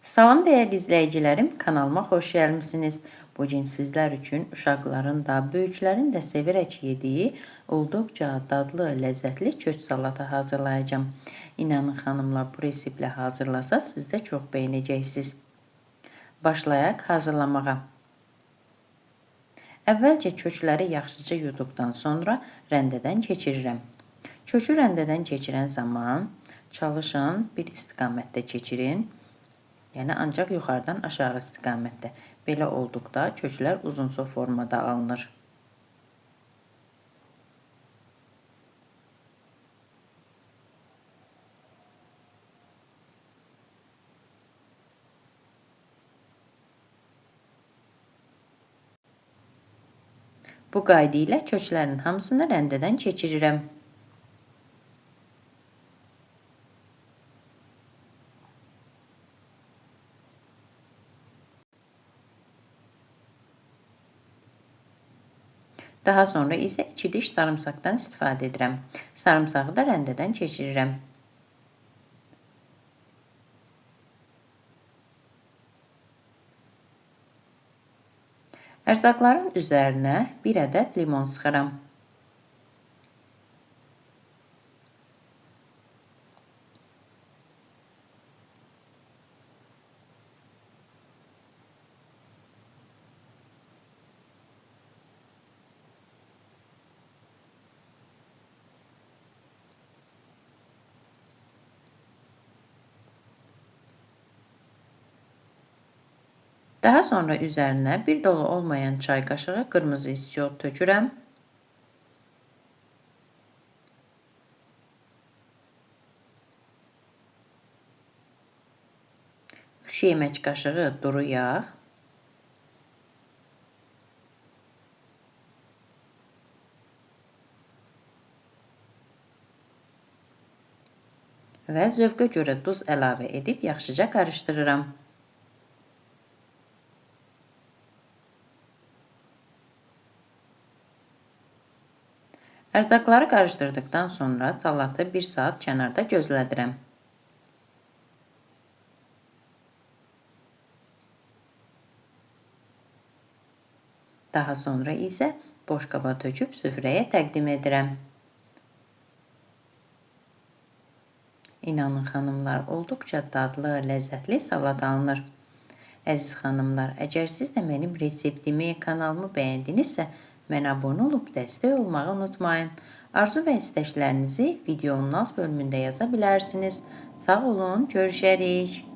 Salam dəyərli izləyicilərim, kanalıma xoş gəlmisiniz. Bu gün sizlər üçün uşaqların da, böyüklərin də severək yediyi olduqca dadlı, ləzzətli kök salatı hazırlayacağım. İnanın xanımlar, bu reseptlə hazırlasaz siz də çox bəyənəcəksiniz. Başlayaq hazırlamağa. Əvvəlcə kökləri yaxşıca yuduqdan sonra rəndədən keçirirəm. Kökü rəndədən keçirən zaman çalışın bir istiqamətdə keçirin. Yəni ancaq yuxarıdan aşağı istiqamətdə. Belə olduqda köklər uzunsov formada alınır. Bu qayda ilə köklərin hamısını rəndədən keçirirəm. Daha sonra isə 2 diş sarımsaqdan istifadə edirəm. Sarımsağı da rəndədən keçirirəm. Ərzaqların üzərinə 1 ədəd limon sıxıram. Daha sonra üzərinə bir dolu olmayan çay qaşığı qırmızı istiot tökürəm. 3 yemək qaşığı duru yağ. Və zövqə görə duz əlavə edib yaxşıca qarışdırıram. Ərzaqları qarışdırdıqdan sonra salatı 1 saat kənarda gözlədirəm. Daha sonra isə boş qaba töküb süfrəyə təqdim edirəm. İnanın xanımlar, olduqca dadlı, ləzzətli salat alınır. Əziz xanımlar, əgər siz də mənim reseptimi, kanalımı bəyəndinizsə, mənə abunə olub dəstək olmağı unutmayın. Arzu və istəklərinizi videonun alt bölümündə yaza bilərsiniz. Sağ olun, görüşərik.